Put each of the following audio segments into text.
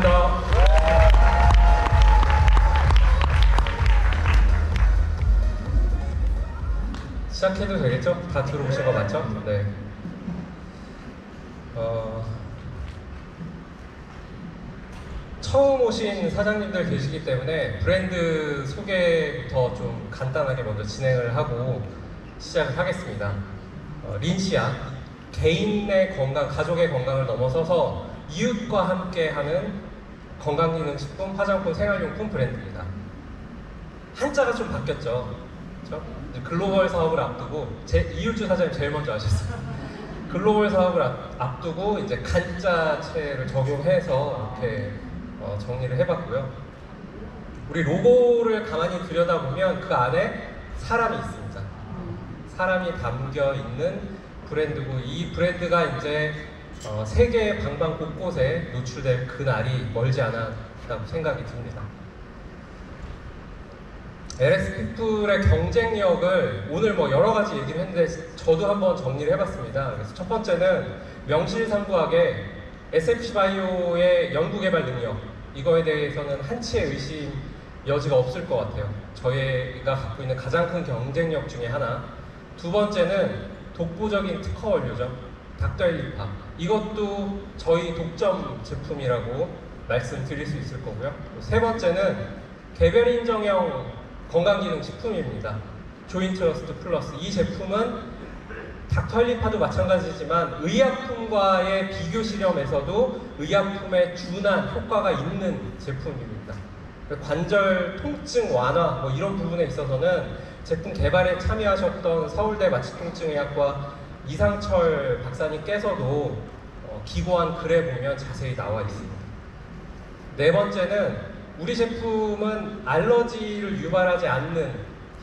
고맙습니다. 시작해도 되겠죠? 다 들어오신 거 맞죠? 네. 처음 오신 사장님들 계시기 때문에 브랜드 소개부터 좀 간단하게 먼저 진행을 하고 시작을 하겠습니다. 린시아, 개인의 건강, 가족의 건강을 넘어서서 이웃과 함께하는 건강기능식품, 화장품, 생활용품 브랜드입니다. 한자가 좀 바뀌었죠. 그렇죠? 글로벌 사업을 앞두고 이웃주 사장님 제일 먼저 하셨어요. 글로벌 사업을 앞두고 이제 간자체를 적용해서 이렇게 정리를 해봤고요. 우리 로고를 가만히 들여다보면 그 안에 사람이 있습니다. 사람이 담겨 있는 브랜드고, 이 브랜드가 이제 세계 방방 곳곳에 노출될 그날이 멀지 않았다고 생각이 듭니다. LS피플의 경쟁력을 오늘 뭐 여러 가지 얘기를 했는데 저도 한번 정리를 해봤습니다. 그래서 첫 번째는 명실상부하게 SFC바이오의 연구개발 능력, 이거에 대해서는 한치의 의심 여지가 없을 것 같아요. 저희가 갖고 있는 가장 큰 경쟁력 중에 하나. 두 번째는 독보적인 특허 원료죠. 닥터일리파. 이것도 저희 독점 제품이라고 말씀드릴 수 있을 거고요. 세 번째는 개별 인정형 건강기능식품입니다. 조인트러스트 플러스. 이 제품은 닥터일리파도 마찬가지지만 의약품과의 비교 실험에서도 의약품에 준한 효과가 있는 제품입니다. 관절 통증 완화 뭐 이런 부분에 있어서는 제품 개발에 참여하셨던 서울대 마취통증의학과 이상철 박사님께서도 기고한 글에 보면 자세히 나와 있습니다. 네 번째는 우리 제품은 알러지를 유발하지 않는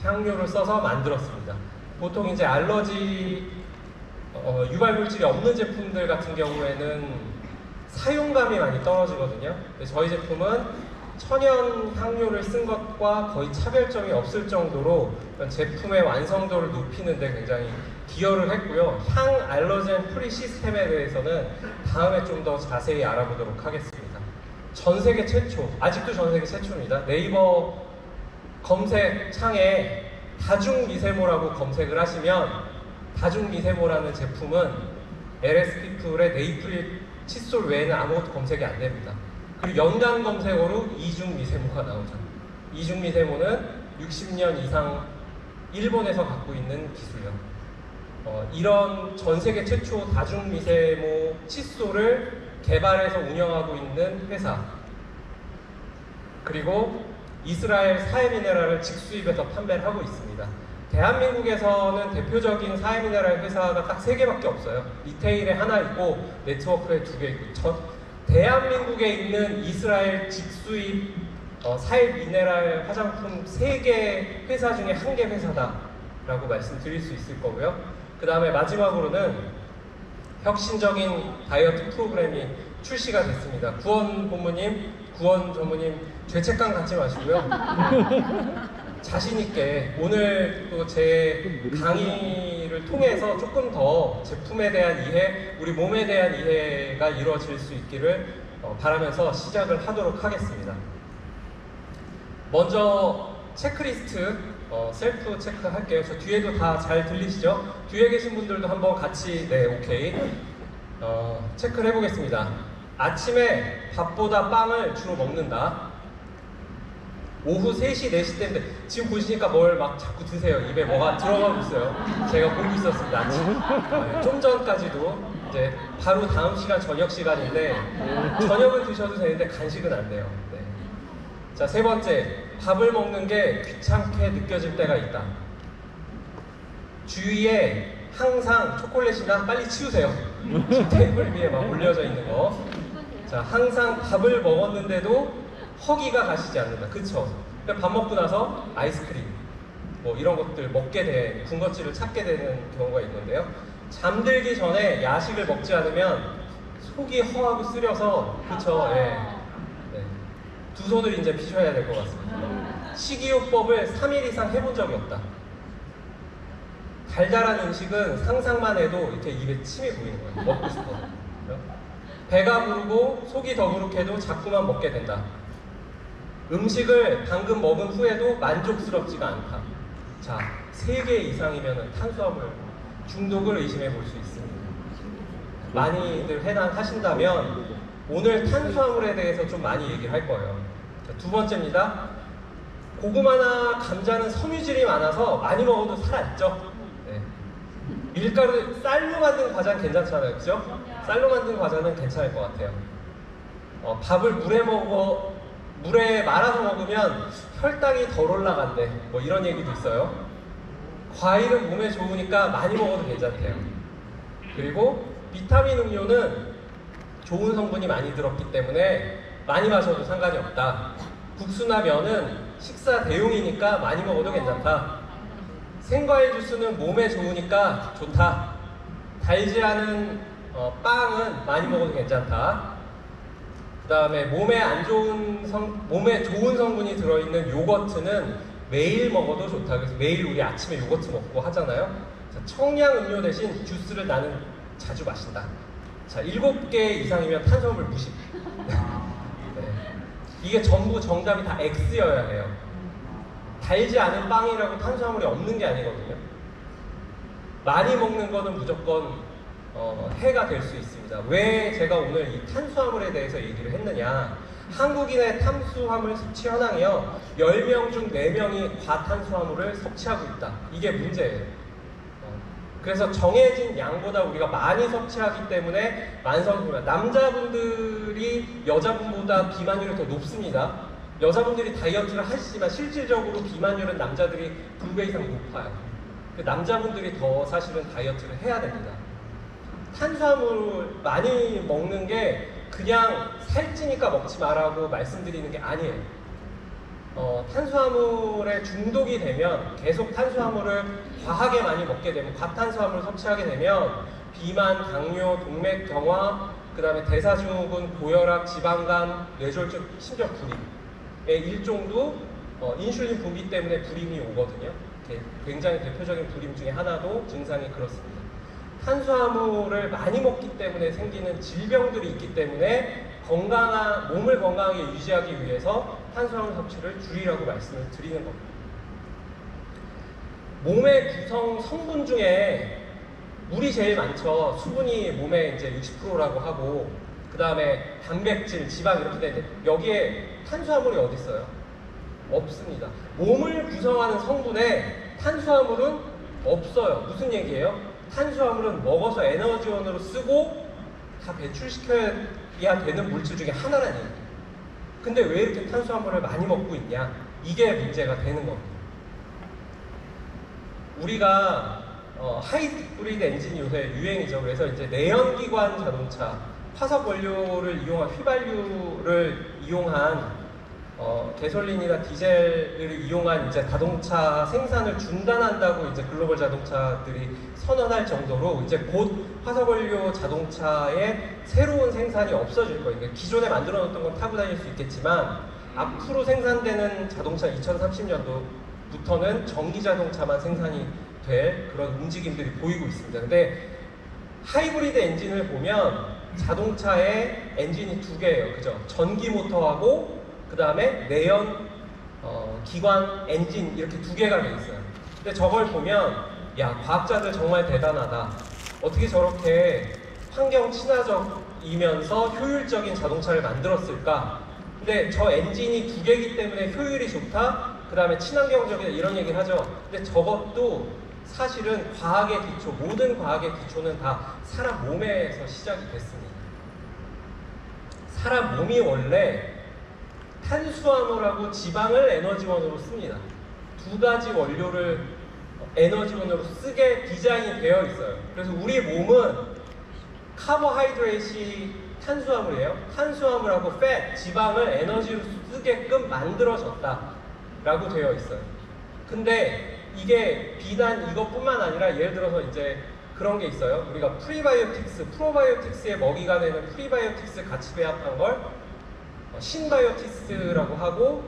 향료를 써서 만들었습니다. 보통 이제 알러지 유발 물질이 없는 제품들 같은 경우에는 사용감이 많이 떨어지거든요. 근데 저희 제품은 천연 향료를 쓴 것과 거의 차별점이 없을 정도로 제품의 완성도를 높이는 데 굉장히 기여를 했고요. 향 알러젠 프리 시스템에 대해서는 다음에 좀 더 자세히 알아보도록 하겠습니다. 전 세계 최초, 아직도 전 세계 최초입니다. 네이버 검색창에 다중미세모라고 검색을 하시면 다중미세모라는 제품은 LS피플의 네이프릴 칫솔 외에는 아무것도 검색이 안 됩니다. 그리고 연관 검색어로 이중미세모가 나오죠. 이중미세모는 60년 이상 일본에서 갖고 있는 기술이요. 이런 전 세계 최초 다중미세모 칫솔을 개발해서 운영하고 있는 회사, 그리고 이스라엘 사해미네랄을 직수입해서 판매를 하고 있습니다. 대한민국에서는 대표적인 사해미네랄 회사가 딱 3개밖에 없어요. 리테일에 하나 있고 네트워크에 2개 있고, 대한민국에 있는 이스라엘 직수입 사해미네랄 화장품 3개 회사 중에 1개 회사다라고 말씀드릴 수 있을 거고요. 그 다음에 마지막으로는 혁신적인 다이어트 프로그램이 출시가 됐습니다. 구원 본부님, 구원 전무님 죄책감 갖지 마시고요. 자신있게 오늘 또 제 강의를 통해서 조금 더 제품에 대한 이해, 우리 몸에 대한 이해가 이루어질 수 있기를 바라면서 시작을 하도록 하겠습니다. 먼저 체크리스트 셀프 체크 할게요. 저 뒤에도 다 잘 들리시죠? 뒤에 계신 분들도 한번 같이, 네, 오케이. 체크를 해보겠습니다. 아침에 밥보다 빵을 주로 먹는다. 오후 3시, 4시 때인데 지금 보시니까 뭘 막 자꾸 드세요. 입에 뭐가 들어가고 있어요. 제가 보고 있었습니다. 아침. 좀 전까지도 이제 바로 다음 시간 저녁 시간인데 저녁은 드셔도 되는데 간식은 안 돼요. 네. 자, 세 번째, 밥을 먹는 게 귀찮게 느껴질 때가 있다. 주위에 항상 초콜릿이나 빨리 치우세요. 지금 테이블 위에 막 올려져 있는 거. 자, 항상 밥을 먹었는데도 허기가 가시지 않는다. 그쵸? 밥 먹고 나서 아이스크림 뭐 이런 것들 먹게 된, 군것질을 찾게 되는 경우가 있는데요. 잠들기 전에 야식을 먹지 않으면 속이 허하고 쓰려서, 그쵸? 예. 네. 두 손을 이제 피셔야 될 것 같습니다. 식이요법을 3일 이상 해본 적이 없다. 달달한 음식은 상상만 해도 이렇게 입에 침이 고이는 거예요. 먹고 싶어서. 배가 부르고 속이 더부룩해도 자꾸만 먹게 된다. 음식을 방금 먹은 후에도 만족스럽지가 않다. 자, 3개 이상이면 탄수화물 중독을 의심해 볼 수 있습니다. 많이들 해당하신다면 오늘 탄수화물에 대해서 좀 많이 얘기를 할 거예요. 자, 2번째입니다. 고구마나 감자는 섬유질이 많아서 많이 먹어도 살아있죠. 네. 밀가루, 쌀로 만든 과자는 괜찮잖아요, 그죠? 쌀로 만든 과자는 괜찮을 것 같아요. 밥을 물에 말아서 먹으면 혈당이 덜 올라간대. 뭐 이런 얘기도 있어요. 과일은 몸에 좋으니까 많이 먹어도 괜찮대요. 그리고 비타민 음료는 좋은 성분이 많이 들었기 때문에 많이 마셔도 상관이 없다. 국수나 면은 식사 대용이니까 많이 먹어도 괜찮다. 생과일 주스는 몸에 좋으니까 좋다. 달지 않은 빵은 많이 먹어도 괜찮다. 그 다음에 몸에 좋은 성분이 들어있는 요거트는 매일 먹어도 좋다. 그래서 매일 우리 아침에 요거트 먹고 하잖아요. 자, 청량 음료 대신 주스를 나는 자주 마신다. 자, 7개 이상이면 탄수화물 무시. 네. 이게 전부 정답이 다 X여야 해요. 달지 않은 빵이라고 탄수화물이 없는 게 아니거든요. 많이 먹는 거는 무조건 해가 될 수 있습니다. 왜 제가 오늘 이 탄수화물에 대해서 얘기를 했느냐. 한국인의 탄수화물 섭취 현황이요, 10명 중 4명이 과탄수화물을 섭취하고 있다. 이게 문제예요. 그래서 정해진 양보다 우리가 많이 섭취하기 때문에 만성비만. 남자분들이 여자분보다 비만율이 더 높습니다. 여자분들이 다이어트를 하시지만 실질적으로 비만율은 남자들이 2배 이상 높아요. 남자분들이 더 사실은 다이어트를 해야 됩니다. 탄수화물 많이 먹는 게 그냥 살찌니까 먹지 말라고 말씀드리는 게 아니에요. 탄수화물에 중독이 되면, 계속 탄수화물을 과하게 많이 먹게 되면, 과탄수화물을 섭취하게 되면 비만, 당뇨, 동맥경화, 그 다음에 대사증후군, 고혈압, 지방간, 뇌졸중, 심지어 불임의 일종도 인슐린 분비 때문에 불임이 오거든요. 굉장히 대표적인 불임 중에 하나도 증상이 그렇습니다. 탄수화물을 많이 먹기 때문에 생기는 질병들이 있기 때문에 몸을 건강하게 유지하기 위해서 탄수화물 섭취를 줄이라고 말씀을 드리는 겁니다. 몸의 구성 성분 중에 물이 제일 많죠. 수분이 몸에 이제 60%라고 하고, 그 다음에 단백질, 지방 이렇게 되는데 여기에 탄수화물이 어디 있어요? 없습니다. 몸을 구성하는 성분에 탄수화물은 없어요. 무슨 얘기예요? 탄수화물은 먹어서 에너지원으로 쓰고 다 배출시켜야 되는 물질 중에 하나라는 얘기예요. 근데 왜 이렇게 탄수화물을 많이 먹고 있냐? 이게 문제가 되는 겁니다. 우리가 하이브리드 엔진이 요새 유행이죠. 그래서 이제 내연기관 자동차, 화석 원료를 이용한, 휘발유를 이용한 개솔린이나 디젤을 이용한 이제 자동차 생산을 중단한다고 이제 글로벌 자동차들이 선언할 정도로 이제 곧 화석원료 자동차의 새로운 생산이 없어질 거예요. 그러니까 기존에 만들어 놓던 건 타고 다닐 수 있겠지만 앞으로 생산되는 자동차 2030년도부터는 전기 자동차만 생산이 될 그런 움직임들이 보이고 있습니다. 근데 하이브리드 엔진을 보면 자동차의 엔진이 2개예요. 그죠? 전기 모터하고 그 다음에 내연 기관 엔진, 이렇게 2개가 돼 있어요. 근데 저걸 보면 야, 과학자들 정말 대단하다. 어떻게 저렇게 환경 친화적이면서 효율적인 자동차를 만들었을까? 근데 저 엔진이 2개이기 때문에 효율이 좋다? 그 다음에 친환경적이다, 이런 얘기를 하죠. 근데 저것도 사실은 과학의 기초, 모든 과학의 기초는 다 사람 몸에서 시작이 됐습니다. 사람 몸이 원래 탄수화물하고 지방을 에너지원으로 씁니다. 2가지 원료를 에너지원으로 쓰게 디자인이 되어 있어요. 그래서 우리 몸은 카보하이드레이트이 탄수화물이에요. 탄수화물하고 팻, 지방을 에너지로 쓰게끔 만들어졌다 라고 되어 있어요. 근데 이게 비단 이것뿐만 아니라 예를 들어서 이제 그런 게 있어요. 우리가 프리바이오틱스, 프로바이오틱스의 먹이가 되는 프리바이오틱스 같이 배합한 걸 신바이오틱스라고 하고,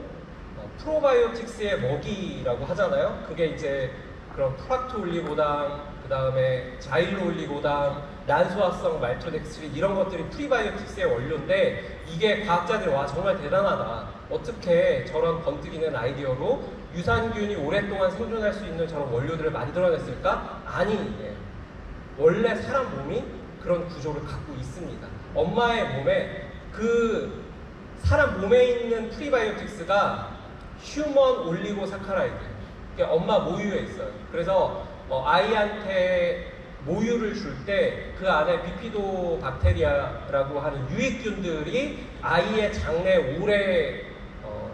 프로바이오틱스의 먹이라고 하잖아요. 그게 이제 그런 프락토올리고당, 그 다음에 자일로올리고당, 난소화성 말토덱스린 이런 것들이 프리바이오틱스의 원료인데 이게 과학자들이 와 정말 대단하다. 어떻게 저런 번뜩이는 아이디어로 유산균이 오랫동안 생존할 수 있는 저런 원료들을 만들어냈을까? 아니, 원래 사람 몸이 그런 구조를 갖고 있습니다. 엄마의 몸에 그 사람 몸에 있는 프리바이오틱스가 휴먼 올리고사카라이드, 그러니까 엄마 모유에 있어요. 그래서 아이한테 모유를 줄 때 그 안에 비피도 박테리아라고 하는 유익균들이 아이의 장내에 오래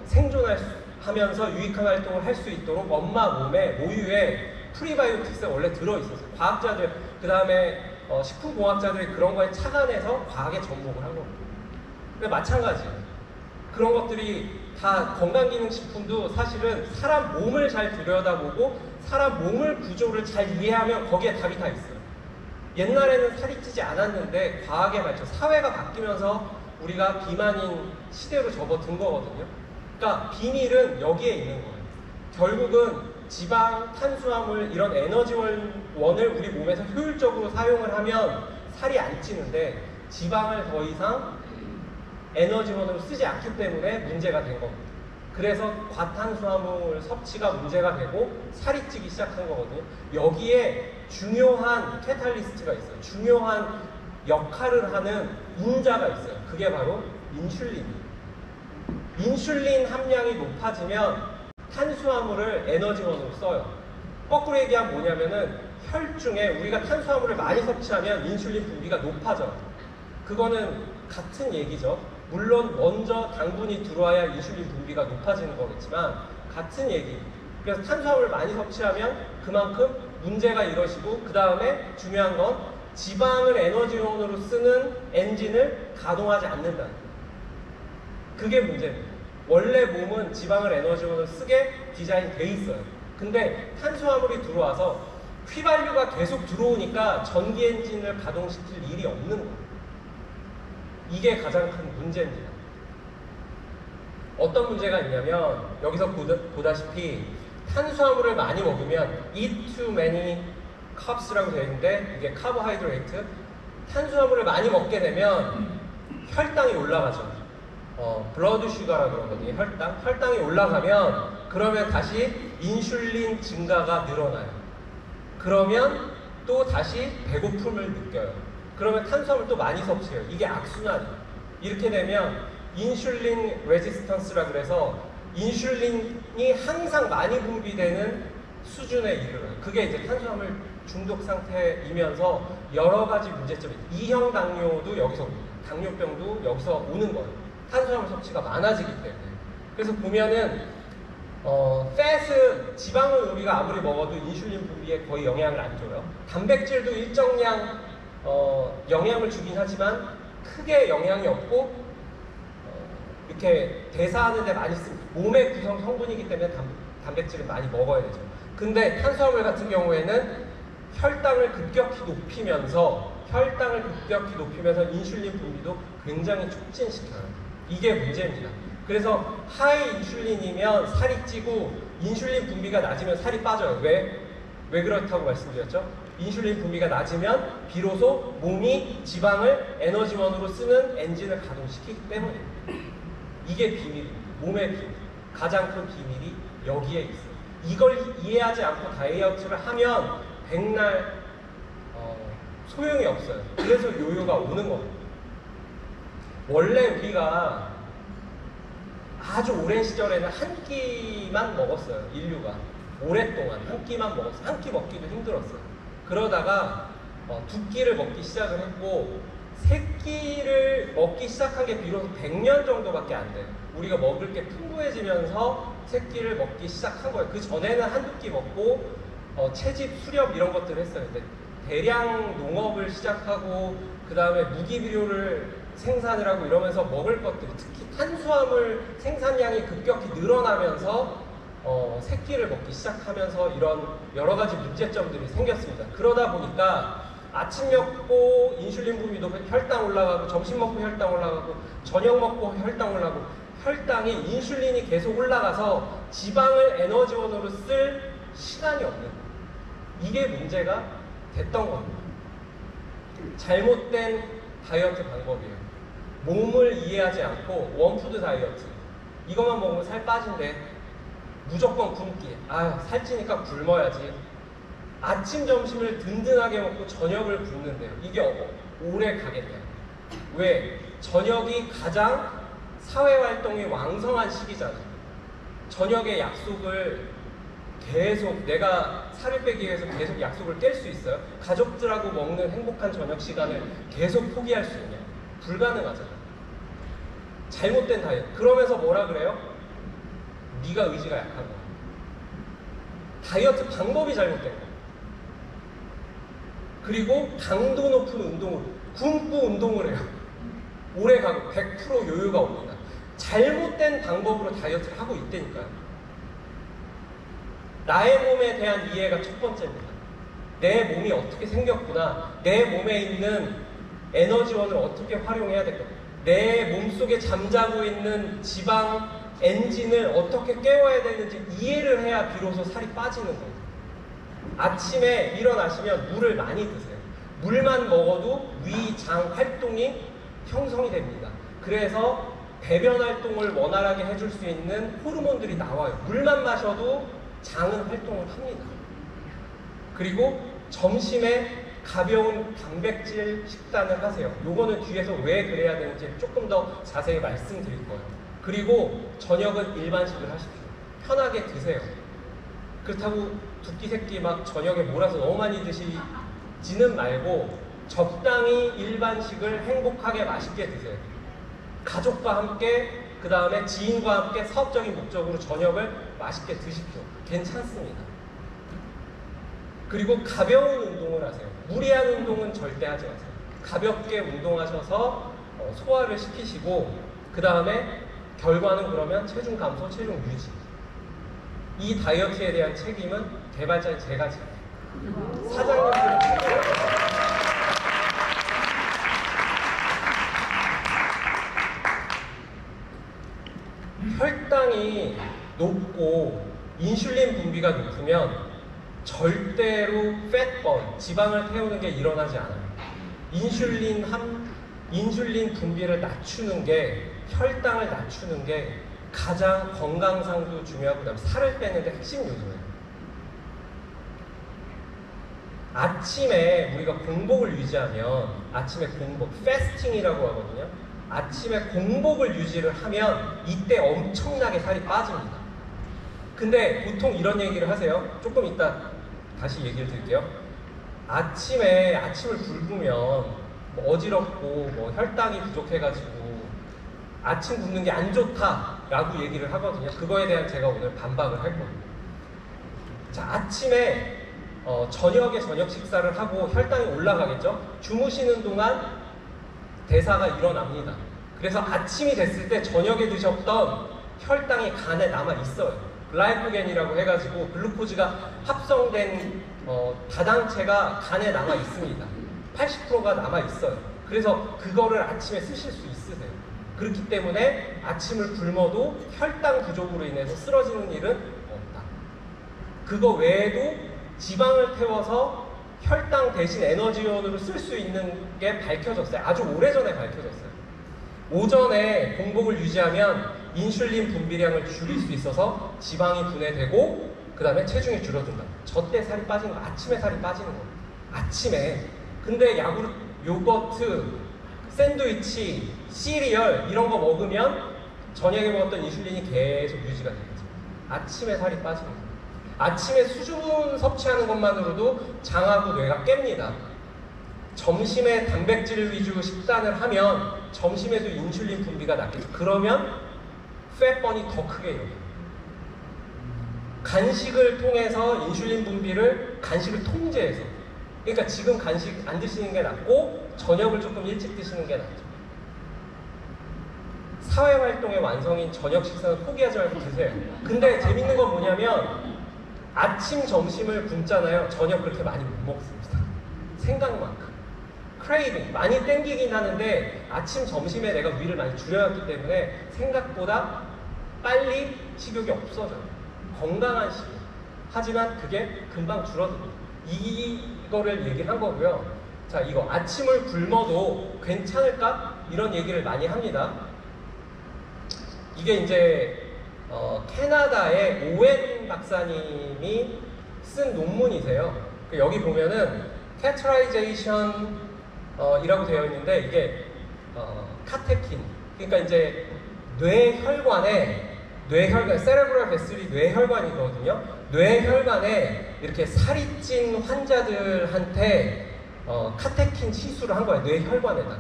생존하면서 유익한 활동을 할 수 있도록 엄마 몸에 모유에 프리바이오틱스가 원래 들어있었어요. 과학자들, 그 다음에 식품공학자들이 그런 거에 착안해서 과학에 접목을 한 겁니다. 근데 마찬가지예요. 그런 것들이 다 건강기능식품도 사실은 사람 몸을 잘 들여다보고 사람 몸을 구조를 잘 이해하면 거기에 답이 다 있어요. 옛날에는 살이 찌지 않았는데 과학의 발전, 사회가 바뀌면서 우리가 비만인 시대로 접어든 거거든요. 그러니까 비밀은 여기에 있는 거예요. 결국은 지방, 탄수화물 이런 에너지원을 우리 몸에서 효율적으로 사용을 하면 살이 안 찌는데 지방을 더 이상 에너지원으로 쓰지 않기 때문에 문제가 된 겁니다. 그래서 과탄수화물 섭취가 문제가 되고 살이 찌기 시작한 거거든요. 여기에 중요한 캐탈리스트가 있어요. 중요한 역할을 하는 인자가 있어요. 그게 바로 인슐린이에요. 인슐린 함량이 높아지면 탄수화물을 에너지원으로 써요. 거꾸로 얘기하면 뭐냐면은 혈중에 우리가 탄수화물을 많이 섭취하면 인슐린 분비가 높아져요. 그거는 같은 얘기죠. 물론 먼저 당분이 들어와야 인슐린 분비가 높아지는 거겠지만 같은 얘기. 그래서 탄수화물을 많이 섭취하면 그만큼 문제가 이러시고 그 다음에 중요한 건 지방을 에너지원으로 쓰는 엔진을 가동하지 않는다는 거예요. 그게 문제입니다. 원래 몸은 지방을 에너지원으로 쓰게 디자인 돼 있어요. 근데 탄수화물이 들어와서 휘발유가 계속 들어오니까 전기 엔진을 가동시킬 일이 없는 거예요. 이게 가장 큰 문제입니다. 어떤 문제가 있냐면 여기서 보다시피 탄수화물을 많이 먹으면 eat too many carbs라고 되어 있는데 이게 카보하이드레이트, 탄수화물을 많이 먹게 되면 혈당이 올라가죠. 블러드 슈가라고 그러거든요. 혈당이 올라가면 그러면 다시 인슐린 증가가 늘어나요. 그러면 또 다시 배고픔을 느껴요. 그러면 탄수화물 또 많이 섭취해요. 이게 악순환이에요. 이렇게 되면 인슐린 레지스턴스라 그래서 인슐린이 항상 많이 분비되는 수준에 이르러요. 그게 이제 탄수화물 중독 상태이면서 여러 가지 문제점이 있어요. 2형 당뇨도 여기서 옵니다. 당뇨병도 여기서 오는 거예요. 탄수화물 섭취가 많아지기 때문에. 그래서 보면은 팻은 지방을 우리가 아무리 먹어도 인슐린 분비에 거의 영향을 안 줘요. 단백질도 일정량 영향을 주긴 하지만 크게 영향이 없고 이렇게 대사하는 데 많이 쓰는 몸의 구성 성분이기 때문에 단백질을 많이 먹어야 되죠. 근데 탄수화물 같은 경우에는 혈당을 급격히 높이면서 인슐린 분비도 굉장히 촉진시켜요. 이게 문제입니다. 그래서 하이 인슐린이면 살이 찌고 인슐린 분비가 낮으면 살이 빠져요. 왜 그렇다고 말씀드렸죠? 인슐린 분비가 낮으면 비로소 몸이 지방을 에너지원으로 쓰는 엔진을 가동시키기 때문입니다. 이게 비밀입니다. 몸의 비밀. 가장 큰 비밀이 여기에 있어요. 이걸 이해하지 않고 다이어트를 하면 백날 소용이 없어요. 그래서 요요가 오는 겁니다. 원래 우리가 아주 오랜 시절에는 한 끼만 먹었어요. 인류가. 오랫동안 한 끼만 먹었어요. 한 끼 먹기도 힘들었어요. 그러다가 두 끼를 먹기 시작을 했고 세 끼를 먹기 시작한 게 비로소 100년 정도밖에 안 돼요. 우리가 먹을 게 풍부해지면서 세 끼를 먹기 시작한 거예요. 그 전에는 한두 끼 먹고 채집, 수렵 이런 것들을 했어요. 근데 대량 농업을 시작하고 그 다음에 무기비료를 생산을 하고 이러면서 먹을 것들이 특히 탄수화물 생산량이 급격히 늘어나면서 새끼를 먹기 시작하면서 이런 여러 가지 문제점들이 생겼습니다. 그러다 보니까 아침 먹고 인슐린 분비 높으면 혈당 올라가고 점심 먹고 혈당 올라가고 저녁 먹고 혈당 올라가고 혈당이 인슐린이 계속 올라가서 지방을 에너지원으로 쓸 시간이 없는 거예요. 이게 문제가 됐던 겁니다. 잘못된 다이어트 방법이에요. 몸을 이해하지 않고 원푸드 다이어트. 이것만 먹으면 살 빠진대. 무조건 굶기. 아, 살찌니까 굶어야지. 아침, 점심을 든든하게 먹고 저녁을 굶는데요. 이게 오래 가겠냐. 왜? 저녁이 가장 사회활동이 왕성한 시기잖아요. 저녁에 약속을 계속, 내가 살을 빼기 위해서 계속 약속을 깰 수 있어요? 가족들하고 먹는 행복한 저녁 시간을 계속 포기할 수 있냐? 불가능하잖아요. 잘못된 다이어트. 그러면서 뭐라 그래요? 네가 의지가 약한 거야. 다이어트 방법이 잘못된 거야. 그리고 강도 높은 운동을, 굶고 운동을 해요. 오래 가고 100% 요요가 옵니다. 잘못된 방법으로 다이어트를 하고 있다니까요. 나의 몸에 대한 이해가 첫 번째입니다. 내 몸이 어떻게 생겼구나. 내 몸에 있는 에너지원을 어떻게 활용해야 될까. 내 몸속에 잠자고 있는 지방 엔진을 어떻게 깨워야 되는지 이해를 해야 비로소 살이 빠지는 거예요. 아침에 일어나시면 물을 많이 드세요. 물만 먹어도 위, 장 활동이 형성이 됩니다. 그래서 배변 활동을 원활하게 해줄 수 있는 호르몬들이 나와요. 물만 마셔도 장은 활동을 합니다. 그리고 점심에 가벼운 단백질 식단을 하세요. 요거는 뒤에서 왜 그래야 되는지 조금 더 자세히 말씀드릴 거예요. 그리고 저녁은 일반식을 하십시오. 편하게 드세요. 그렇다고 두 끼, 세 끼 막 저녁에 몰아서 너무 많이 드시지는 말고 적당히 일반식을 행복하게 맛있게 드세요. 가족과 함께, 그 다음에 지인과 함께 사업적인 목적으로 저녁을 맛있게 드십시오. 괜찮습니다. 그리고 가벼운 운동을 하세요. 무리한 운동은 절대 하지 마세요. 가볍게 운동하셔서 소화를 시키시고, 그 다음에 결과는 그러면 체중 감소, 체중 유지. 이 다이어트에 대한 책임은 개발자인 제가 지요. 사장님들은 혈당이 높고 인슐린 분비가 높으면 절대로 팻번, 지방을 태우는 게 일어나지 않아요. 인슐린 분비를 낮추는 게, 혈당을 낮추는 게 가장 건강상도 중요하고, 그다음에 살을 빼는 데 핵심 요소예요. 아침에 우리가 공복을 유지하면, 아침에 공복, 패스팅이라고 하거든요. 아침에 공복을 유지를 하면 이때 엄청나게 살이 빠집니다. 근데 보통 이런 얘기를 하세요. 조금 이따 다시 얘기를 드릴게요. 아침에 아침을 굶으면 뭐 어지럽고 뭐 혈당이 부족해가지고 아침 굶는 게 안 좋다라고 얘기를 하거든요. 그거에 대한 제가 오늘 반박을 할 거예요. 자, 아침에 저녁에 저녁 식사를 하고 혈당이 올라가겠죠? 주무시는 동안 대사가 일어납니다. 그래서 아침이 됐을 때 저녁에 드셨던 혈당이 간에 남아있어요. 글라이코겐이라고 해가지고 글루코즈가 합성된 다당체가 간에 남아있습니다. 80%가 남아있어요. 그래서 그거를 아침에 쓰실 수 있으세요. 그렇기 때문에 아침을 굶어도 혈당 부족으로 인해서 쓰러지는 일은 없다. 그거 외에도 지방을 태워서 혈당 대신 에너지원으로 쓸 수 있는 게 밝혀졌어요. 아주 오래전에 밝혀졌어요. 오전에 공복을 유지하면 인슐린 분비량을 줄일 수 있어서 지방이 분해되고, 그 다음에 체중이 줄어든다. 저때 살이 빠지는 거, 아침에 살이 빠지는 거. 아침에. 근데 야구르트, 요거트, 샌드위치, 시리얼 이런 거 먹으면 저녁에 먹었던 인슐린이 계속 유지가 되겠죠. 아침에 살이 빠지는 거. 아침에 수분 섭취하는 것만으로도 장하고 뇌가 깹니다. 점심에 단백질 위주 식단을 하면 점심에도 인슐린 분비가 낮겠죠. 그러면 팻번이 더 크게 일어나요. 간식을 통해서 인슐린 분비를, 간식을 통제해서, 그러니까 지금 간식 안 드시는 게 낫고 저녁을 조금 일찍 드시는 게 낫죠. 사회활동의 완성인 저녁 식사는 포기하지 말고 드세요. 근데 재밌는 건 뭐냐면 아침, 점심을 굶잖아요. 저녁 그렇게 많이 못 먹습니다. 생각만큼. 크레이빙, 많이 땡기긴 하는데 아침, 점심에 내가 위를 많이 줄여놨기 때문에 생각보다 빨리 식욕이 없어져요. 건강한 식욕. 하지만 그게 금방 줄어듭니다. 이거를 얘기한 거고요. 자, 이거 아침을 굶어도 괜찮을까? 이런 얘기를 많이 합니다. 이게 이제 캐나다의 오웬 박사님이 쓴 논문이세요. 여기 보면은 캐트라이제이션 이라고 되어 있는데 이게 카테킨, 그러니까 이제 세레브랄 베슬이 뇌혈관이거든요. 뇌혈관에 이렇게 살이 찐 환자들한테 카테킨 시술을 한 거예요. 뇌혈관에다가.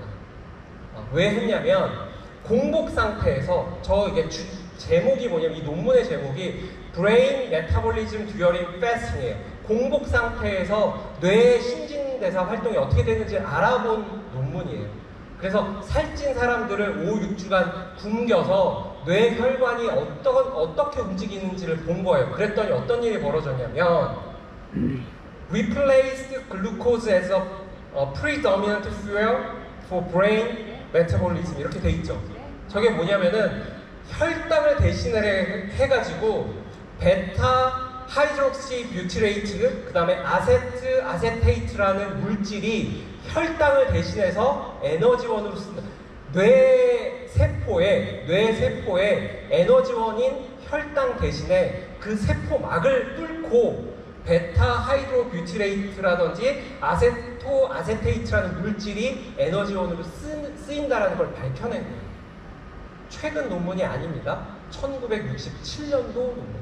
왜 했냐면 공복 상태에서 이게 제목이 뭐냐면 이 논문의 제목이 Brain Metabolism During Fasting이에요. 공복 상태에서 뇌의 신진대사 활동이 어떻게 되는지 알아본 논문이에요. 그래서 살찐 사람들을 5, 6주간 굶겨서 뇌혈관이 어떻게 움직이는지를 본 거예요. 그랬더니 어떤 일이 벌어졌냐면 Replaced glucose as a predominant fuel for brain metabolism 이렇게 돼 있죠. 저게 뭐냐면은 혈당을 대신을 해가지고 베타 하이드록시 뷰티레이트 그 다음에 아세테이트라는 물질이 혈당을 대신해서 에너지원으로 쓴다. 뇌세포에 에너지원인 혈당 대신에 그 세포막을 뚫고 베타 하이드로뷰티레이트라든지 아세테이트라는 물질이 에너지원으로 쓰인다는 걸 밝혀낸 거예요. 최근 논문이 아닙니다. 1967년도 논문.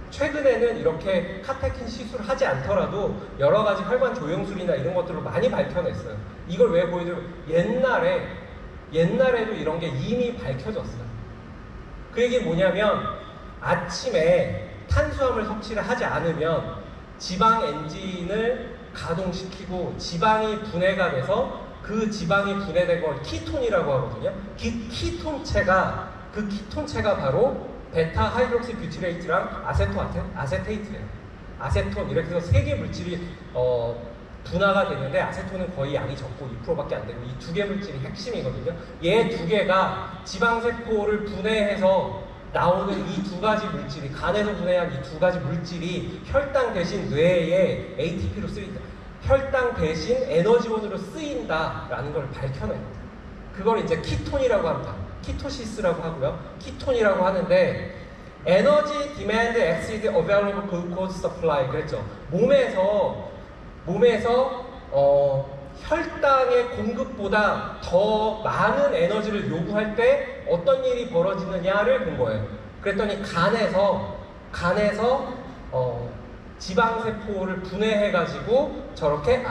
최근에는 이렇게 카테킨 시술을 하지 않더라도 여러 가지 혈관 조영술이나 이런 것들을 많이 밝혀냈어요. 이걸 왜 보여드리면 옛날에도 이런 게 이미 밝혀졌어요. 그 얘기는 뭐냐면 아침에 탄수화물 섭취를 하지 않으면 지방 엔진을 가동시키고 지방이 분해가 돼서 그 지방이 분해된 걸 키톤이라고 하거든요. 그 키톤체가 바로 베타 하이드록시 뷰티레이트랑 아세테이트예요. 아세톤 이렇게 해서 세 개 물질이 분화가 되는데 아세톤은 거의 양이 적고 2%밖에 안 되고 이 두 개 물질이 핵심이거든요. 얘 두 개가 지방세포를 분해해서 나오는 이 두 가지 물질이 간에서 분해한 이 두 가지 물질이 혈당 대신 뇌에 ATP로 쓰인다. 혈당 대신 에너지원으로 쓰인다라는 걸 밝혀내요. 그걸 이제 키톤이라고 합니다. 키토시스라고 하고요. 키톤이라고 하는데 에너지 디맨드 엑시드 어베일러블 글루코즈 서플라이 그랬죠. 몸에서 혈당의 공급보다 더 많은 에너지를 요구할 때 어떤 일이 벌어지느냐를 본 거예요. 그랬더니 간에서 지방세포를 분해해가지고 저렇게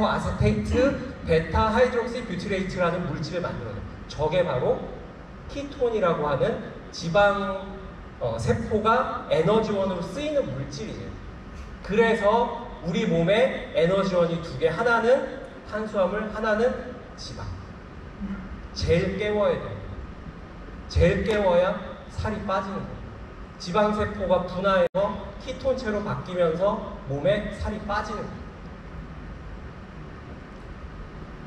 아세테이트, 베타 하이드록시 뷰티레이트라는 물질을 만들어내요. 저게 바로 키톤이라고 하는 지방 세포가 에너지원으로 쓰이는 물질이에요. 그래서 우리 몸에 에너지원이 두 개, 하나는 탄수화물, 하나는 지방. 제일 깨워야 돼요. 제일 깨워야 살이 빠지는 거예요. 지방세포가 분화해서 키톤체로 바뀌면서 몸에 살이 빠지는 거예요.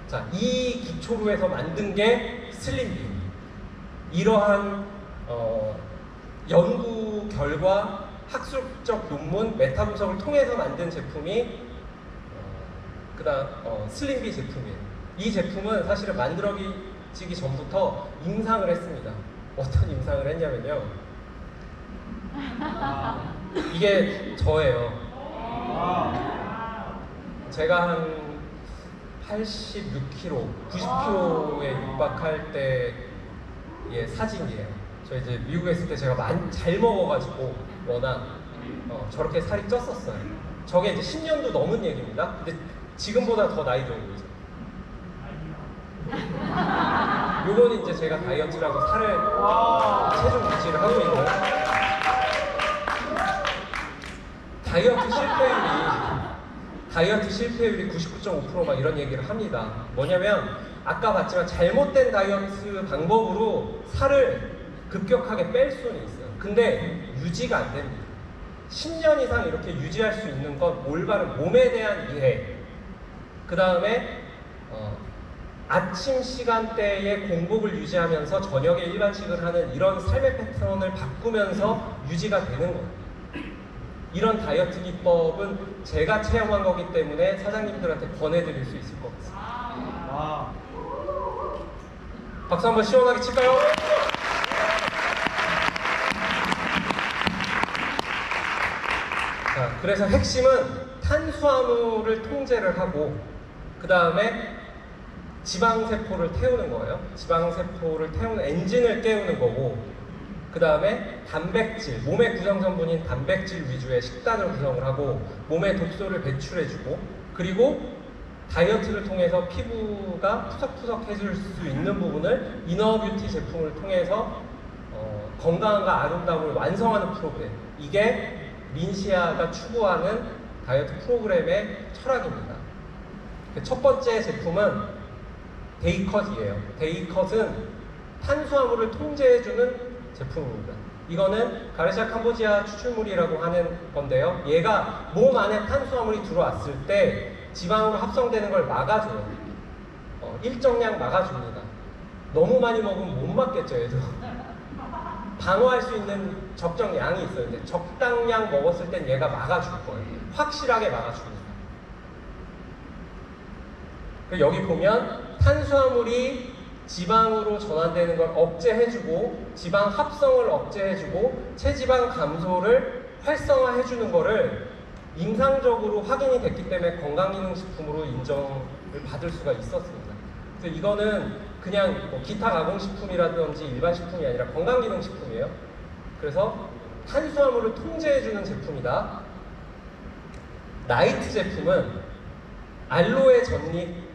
자, 이 기초로 해서 만든 게 슬림비. 이러한 연구 결과, 학술적 논문, 메타 분석을 통해서 만든 제품이 슬림비 제품이에요. 이 제품은 사실은 만들어지기 전부터 임상을 했습니다. 어떤 임상을 했냐면요. 이게 저예요. 제가 한 86kg, 90kg에 육박할 때의 사진이에요. 저 이제 미국에 있을 때 제가 잘 먹어가지고 워낙 저렇게 살이 쪘었어요. 저게 이제 10년도 넘은 얘기입니다. 근데 지금보다 더 나이 들어 보이죠. 요건 이제 제가 다이어트라고 체중 유지를 하고 있는 다이어트 실패율이 99.5%막 이런 얘기를 합니다. 뭐냐면 아까 봤지만 잘못된 다이어트 방법으로 살을 급격하게 뺄 수는 있어요. 근데 유지가 안 됩니다. 10년 이상 이렇게 유지할 수 있는 건 올바른 몸에 대한 이해, 그 다음에 아침 시간대에 공복을 유지하면서 저녁에 일반식을 하는 이런 삶의 패턴을 바꾸면서 유지가 되는 거예요. 이런 다이어트 기법은 제가 체험한 거기 때문에 사장님들한테 권해드릴 수 있을 것 같습니다. 박수 한번 시원하게 칠까요? 자, 그래서 핵심은 탄수화물을 통제를 하고 그 다음에 지방세포를 태우는 거예요. 지방세포를 태우는 엔진을 깨우는 거고 그 다음에 단백질, 몸의 구성성분인 단백질 위주의 식단을 구성을 하고 몸에 독소를 배출해주고 그리고 다이어트를 통해서 피부가 푸석푸석해질 수 있는 부분을 이너뷰티 제품을 통해서 건강과 아름다움을 완성하는 프로그램. 이게 민시아가 추구하는 다이어트 프로그램의 철학입니다. 첫 번째 제품은 데이컷이에요. 데이컷은 탄수화물을 통제해주는 제품입니다. 이거는 가르시아 캄보지아 추출물이라고 하는 건데요. 얘가 몸 안에 탄수화물이 들어왔을 때 지방으로 합성되는 걸 막아줘요. 일정량 막아줍니다. 너무 많이 먹으면 못 맞겠죠, 얘도. 방어할 수 있는 적정 양이 있어요. 근데 적당량 먹었을 땐 얘가 막아줄 거예요. 확실하게 막아줍니다. 여기 보면 탄수화물이 지방으로 전환되는 걸 억제해주고 지방 합성을 억제해주고 체지방 감소를 활성화해주는 거를 임상적으로 확인이 됐기 때문에 건강기능식품으로 인정을 받을 수가 있었습니다. 그래서 이거는 그냥 뭐 기타 가공식품이라든지 일반 식품이 아니라 건강기능식품이에요. 그래서 탄수화물을 통제해주는 제품이다. 나이트 제품은 알로에 전잎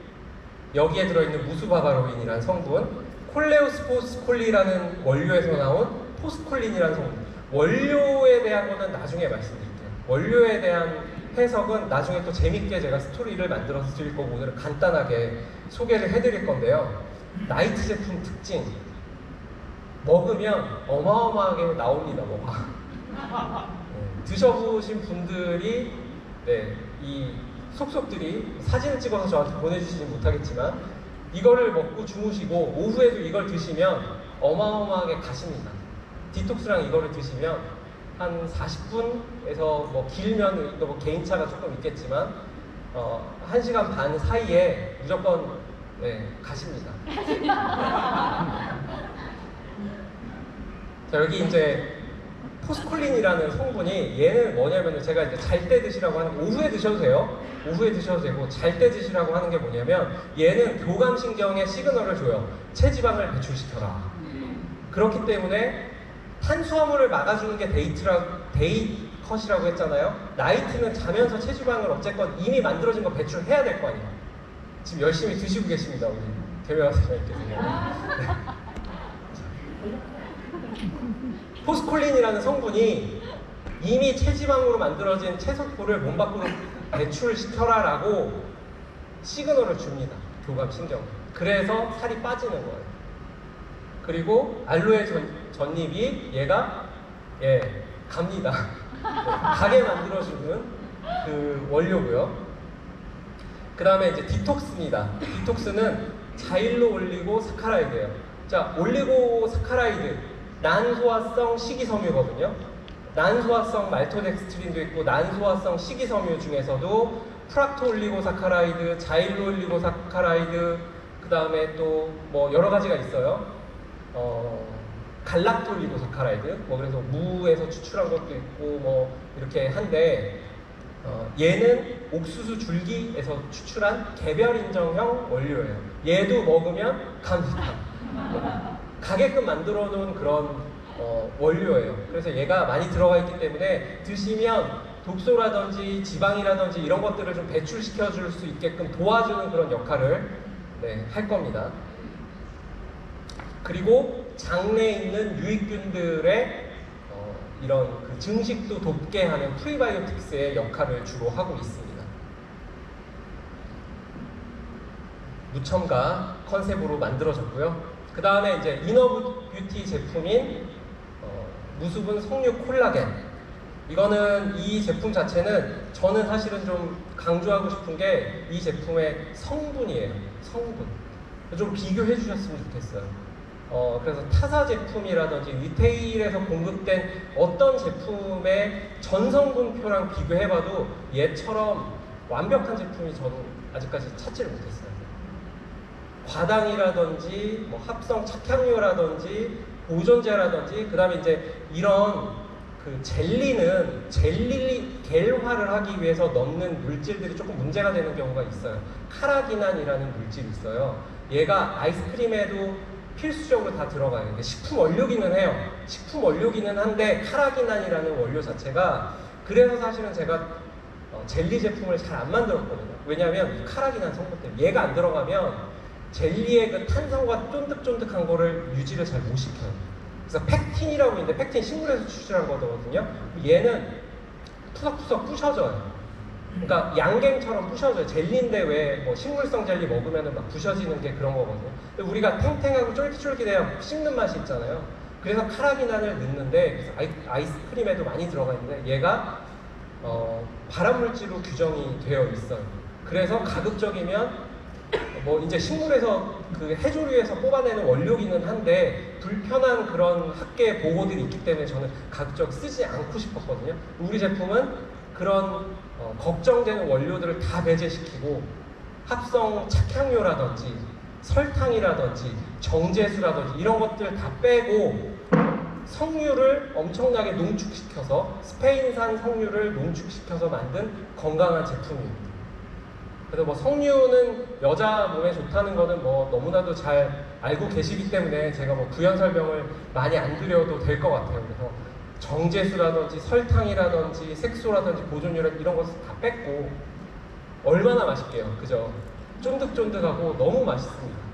여기에 들어있는 무수바바로인이라는 성분, 콜레오스포스콜리라는 원료에서 나온 포스콜린이라는 성분. 원료에 대한 거는 나중에 말씀드릴게요. 원료에 대한 해석은 나중에 또 재밌게 제가 스토리를 만들어서 드릴 거고 오늘은 간단하게 소개를 해드릴 건데요. 나이트 제품 특징. 먹으면 어마어마하게 나옵니다, 뭐가. 드셔보신 분들이 이 속속들이 사진을 찍어서 저한테 보내주시진 못하겠지만 이거를 먹고 주무시고 오후에도 이걸 드시면 어마어마하게 가십니다. 디톡스랑 이거를 드시면 한 40분에서 뭐 길면 뭐 개인차가 조금 있겠지만 1시간 반 사이에 무조건 가십니다. 자, 여기 이제 포스콜린이라는 성분이 얘는 뭐냐면 제가 이제 잘 때 드시라고 하는 오후에 드셔도 돼요. 오후에 드셔도 되고 잘 때 드시라고 하는 게 뭐냐면 얘는 교감신경에 시그널을 줘요. 체지방을 배출시켜라. 그렇기 때문에 탄수화물을 막아주는 게 데이컷이라고 했잖아요. 나이트는 자면서 체지방을 어쨌건 이미 만들어진 거 배출해야 될 거 아니에요. 지금 열심히 드시고 계십니다, 우리 대회와 사장님께서. 포스콜린이라는 성분이 이미 체지방으로 만들어진 체세포를 몸 밖으로 배출시켜라 라고 시그널을 줍니다. 교감신경. 그래서 살이 빠지는 거예요. 그리고 알로에 전잎이 얘가 갑니다. 가게 만들어주는 그 원료고요. 그 다음에 이제 디톡스입니다. 디톡스는 자일로 올리고 사카라이드예요. 자, 올리고 사카라이드 난소화성 식이섬유거든요. 난소화성 말토덱스트린도 있고 난소화성 식이섬유 중에서도 프락토올리고사카라이드, 자일로올리고사카라이드, 그 다음에 또 뭐 여러 가지가 있어요. 갈락토올리고사카라이드, 뭐 그래서 무에서 추출한 것도 있고 뭐 이렇게 한데 얘는 옥수수 줄기에서 추출한 개별 인정형 원료예요. 얘도 먹으면 갑니다. 가게끔 만들어 놓은 그런 원료예요. 그래서 얘가 많이 들어가 있기 때문에 드시면 독소라든지 지방이라든지 이런 것들을 좀 배출시켜 줄 수 있게끔 도와주는 그런 역할을 할 겁니다. 그리고 장내에 있는 유익균들의 이런 그 증식도 돕게 하는 프리바이오틱스의 역할을 주로 하고 있습니다. 무첨가 컨셉으로 만들어졌고요. 그 다음에 이제 이너뷰티 제품인 무수분 석류 콜라겐. 이거는 이 제품 자체는 저는 사실은 좀 강조하고 싶은 게 이 제품의 성분이에요. 성분. 좀 비교해 주셨으면 좋겠어요. 그래서 타사 제품이라든지 리테일에서 공급된 어떤 제품의 전성분표랑 비교해봐도 얘처럼 완벽한 제품이 저는 아직까지 찾지를 못했어요. 과당이라든지 뭐 합성 착향료라든지 보존제라든지 그 다음에 이제 이런 그 젤리는 젤리 겔화를 하기 위해서 넣는 물질들이 조금 문제가 되는 경우가 있어요. 카라기난이라는 물질이 있어요. 얘가 아이스크림에도 필수적으로 다 들어가요. 근데 식품 원료기는 해요. 식품 원료기는 한데 카라기난이라는 원료 자체가 그래서 사실은 제가 젤리 제품을 잘 안 만들었거든요. 왜냐하면 카라기난 성분 때문에 얘가 안 들어가면 젤리의 그 탄성과 쫀득쫀득한 거를 유지를 잘 못 시켜요. 그래서 팩틴이라고 있는데 팩틴 식물에서 추출한 거거든요. 얘는 푸석푸석 부셔져요. 그러니까 양갱처럼 부셔져요. 젤리인데 왜 뭐 식물성 젤리 먹으면 막 부셔지는 게 그런 거거든요. 근데 우리가 탱탱하고 쫄깃쫄깃해야 씹는 맛이 있잖아요. 그래서 카라기난을 넣는데 그래서 아이스크림에도 많이 들어가 있는데 얘가 발암물질로 규정이 되어 있어요. 그래서 가급적이면 뭐 이제 식물에서 그 해조류에서 뽑아내는 원료기는 한데 불편한 그런 학계 보고들이 있기 때문에 저는 가급적 쓰지 않고 싶었거든요. 우리 제품은 그런 걱정되는 원료들을 다 배제시키고 합성 착향료라든지 설탕이라든지 정제수라든지 이런 것들 다 빼고 석류를 엄청나게 농축시켜서 스페인산 석류를 농축시켜서 만든 건강한 제품입니다. 그래서 뭐 석류는 여자 몸에 좋다는 거는 뭐 너무나도 잘 알고 계시기 때문에 제가 뭐 부연 설명을 많이 안 드려도 될 것 같아요. 그래서 정제수라든지 설탕이라든지 색소라든지 보존료라든지 이런 것을 다 뺐고 얼마나 맛있게요. 그죠? 쫀득쫀득하고 너무 맛있습니다.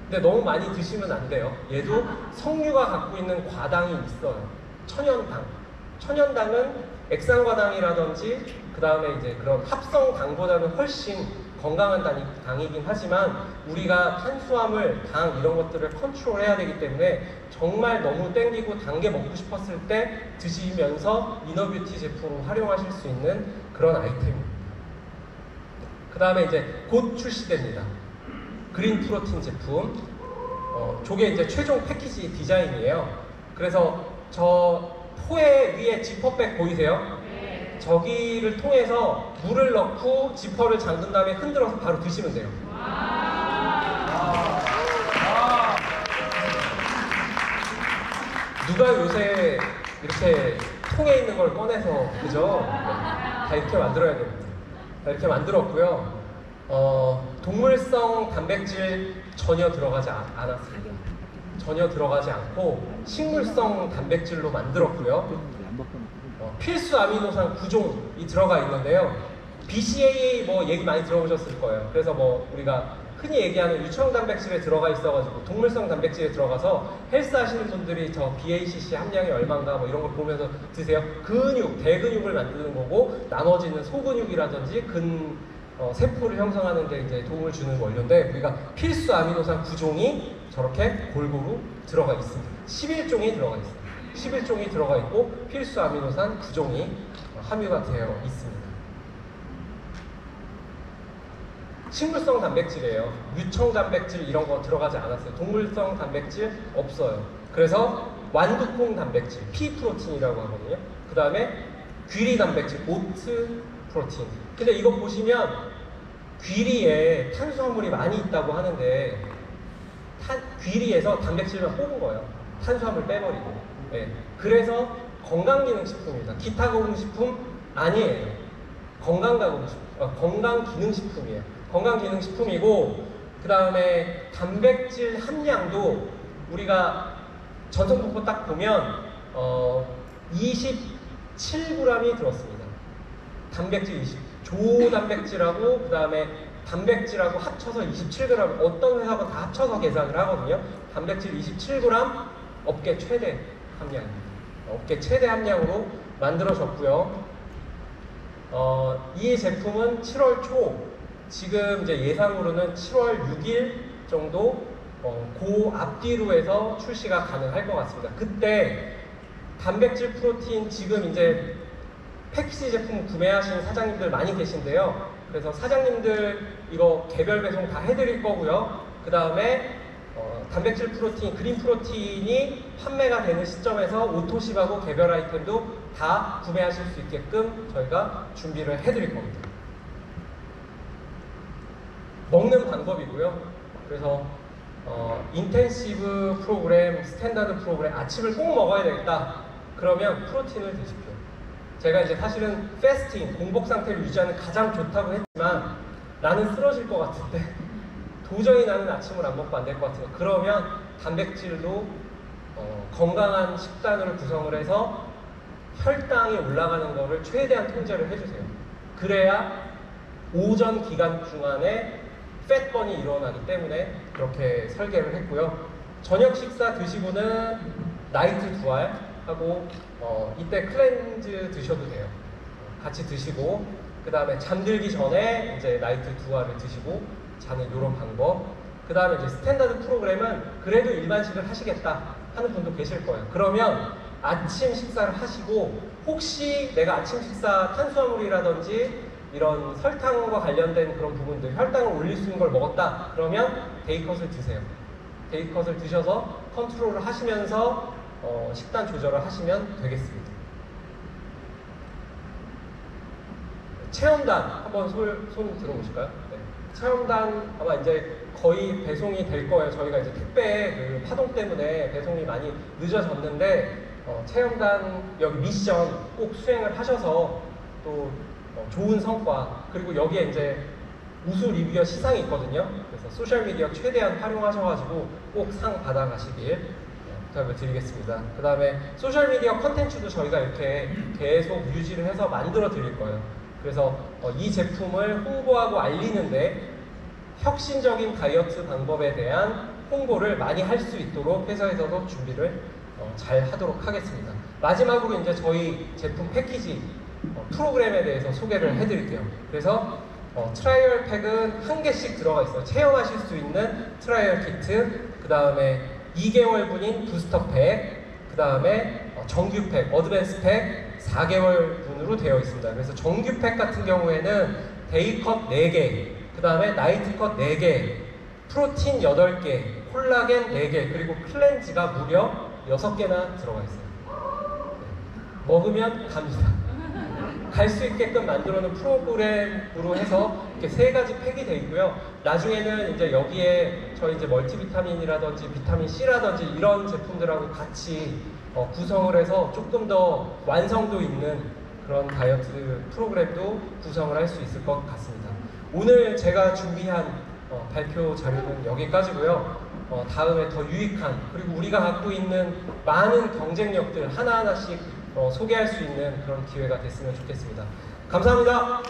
근데 너무 많이 드시면 안 돼요. 얘도 석류가 갖고 있는 과당이 있어요. 천연당. 천연당은 액상과당이라든지 그 다음에 이제 그런 합성당보다는 훨씬 건강한 당이긴 하지만 우리가 탄수화물, 당 이런 것들을 컨트롤해야 되기 때문에 정말 너무 땡기고 단 게 먹고 싶었을 때 드시면서 이너뷰티 제품을 활용하실 수 있는 그런 아이템입니다. 그 다음에 이제 곧 출시됩니다. 그린 프로틴 제품. 저게 이제 최종 패키지 디자인이에요. 그래서 저 포에 위에 지퍼백 보이세요? 저기를 통해서 물을 넣고 지퍼를 잠근 다음에 흔들어서 바로 드시면 돼요. 누가 요새 이렇게 통에 있는 걸 꺼내서 그죠? 다 이렇게 만들어야 됩니다. 다 이렇게 만들었고요. 동물성 단백질 전혀 들어가지 않았습니다. 전혀 들어가지 않고 식물성 단백질로 만들었고요. 필수 아미노산 9종이 들어가 있는데요. BCAA 뭐 얘기 많이 들어보셨을 거예요. 그래서 뭐 우리가 흔히 얘기하는 유청 단백질에 들어가 있어가지고 동물성 단백질에 들어가서 헬스 하시는 분들이 저 BACC 함량이 얼마인가 뭐 이런 걸 보면서 드세요. 근육, 대근육을 만드는 거고 나눠지는 소근육이라든지 세포를 형성하는 데 이제 도움을 주는 원료인데 우리가 필수 아미노산 9종이 저렇게 골고루 들어가 있습니다. 11종이 들어가 있습니다. 11종이 들어가 있고 필수 아미노산 9종이 함유가 되어 있습니다. 식물성 단백질이에요. 유청 단백질 이런 거 들어가지 않았어요. 동물성 단백질 없어요. 그래서 완두콩 단백질, 피 프로틴이라고 하거든요. 그 다음에 귀리 단백질, 오트 프로틴. 근데 이거 보시면 귀리에 탄수화물이 많이 있다고 하는데 귀리에서 단백질만 뽑은 거예요. 탄수화물 빼버리고. 네. 그래서 건강기능식품입니다. 기타공식품 아니에요. 건강기능식품이에요. 건강기능식품이고 그 다음에 단백질 함량도 우리가 전성분포 딱 보면 27g이 들었습니다. 단백질 20, 조단백질하고 그 다음에 단백질하고 합쳐서 27g. 어떤 회사가 다 합쳐서 계산을 하거든요. 단백질 27g 업계 최대 함량입니다. 업계 최대 함량으로 만들어졌고요. 이 제품은 7월 초, 지금 이제 예상으로는 7월 6일 정도 그 앞뒤로 해서 출시가 가능할 것 같습니다. 그때 단백질 프로틴 지금 이제 패키지 제품 구매하신 사장님들 많이 계신데요. 그래서 사장님들 이거 개별 배송 다 해드릴 거고요. 그 다음에 단백질 프로틴, 그린 프로틴이 판매가 되는 시점에서 오토십하고 개별 아이템도 다 구매하실 수 있게끔 저희가 준비를 해드릴 겁니다. 먹는 방법이고요. 그래서 인텐시브 프로그램, 스탠다드 프로그램, 아침을 꼭 먹어야 되겠다. 그러면 프로틴을 드십시오. 제가 이제 사실은 패스팅, 공복 상태를 유지하는 가장 좋다고 했지만 나는 쓰러질 것 같은데 도저히 나는 아침을 안 먹고 안 될 것 같아요. 그러면 단백질로 건강한 식단으로 구성을 해서 혈당이 올라가는 거를 최대한 통제를 해주세요. 그래야 오전 기간 중간에 팻번이 일어나기 때문에 그렇게 설계를 했고요. 저녁 식사 드시고는 나이트 두알하고 이때 클렌즈 드셔도 돼요. 같이 드시고 그 다음에 잠들기 전에 이제 나이트 두알을 드시고 자는 이런 방법. 그 다음에 이제 스탠다드 프로그램은 그래도 일반식을 하시겠다 하는 분도 계실 거예요. 그러면 아침 식사를 하시고 혹시 내가 아침 식사 탄수화물이라든지 이런 설탕과 관련된 그런 부분들, 혈당을 올릴 수 있는 걸 먹었다 그러면 데이컷을 드세요. 데이컷을 드셔서 컨트롤을 하시면서 식단 조절을 하시면 되겠습니다. 체험단 한번 손 들어보실까요? 네. 체험단 아마 이제 거의 배송이 될 거예요. 저희가 이제 택배 그 파동 때문에 배송이 많이 늦어졌는데 체험단 여기 미션 꼭 수행을 하셔서 또 좋은 성과, 그리고 여기에 이제 우수 리뷰어 시상이 있거든요. 그래서 소셜미디어 최대한 활용하셔가지고 꼭 상 받아가시길 부탁을 드리겠습니다. 그 다음에 소셜미디어 컨텐츠도 저희가 이렇게 계속 유지를 해서 만들어 드릴 거예요. 그래서 이 제품을 홍보하고 알리는데 혁신적인 다이어트 방법에 대한 홍보를 많이 할 수 있도록 회사에서도 준비를 잘 하도록 하겠습니다. 마지막으로 이제 저희 제품 패키지 프로그램에 대해서 소개를 해드릴게요. 그래서 트라이얼 팩은 한 개씩 들어가 있어요. 체험하실 수 있는 트라이얼 키트, 그 다음에 2개월분인 부스터 팩, 그 다음에 정규 팩, 어드밴스 팩 4개월분으로 되어 있습니다. 그래서 정규 팩 같은 경우에는 데이컷 4개, 그 다음에 나이트컷 4개, 프로틴 8개, 콜라겐 4개, 그리고 클렌즈가 무려 6개나 들어가 있어요. 먹으면 갑니다. 갈 수 있게끔 만들어 놓은 프로그램으로 해서 이렇게 3가지 팩이 되어 있고요. 나중에는 이제 여기에 저희 이제 멀티비타민이라든지 비타민 C라든지 이런 제품들하고 같이 구성을 해서 조금 더 완성도 있는 그런 다이어트 프로그램도 구성을 할 수 있을 것 같습니다. 오늘 제가 준비한 발표 자료는 여기까지고요. 다음에 더 유익한, 그리고 우리가 갖고 있는 많은 경쟁력들 하나하나씩 소개할 수 있는 그런 기회가 됐으면 좋겠습니다. 감사합니다.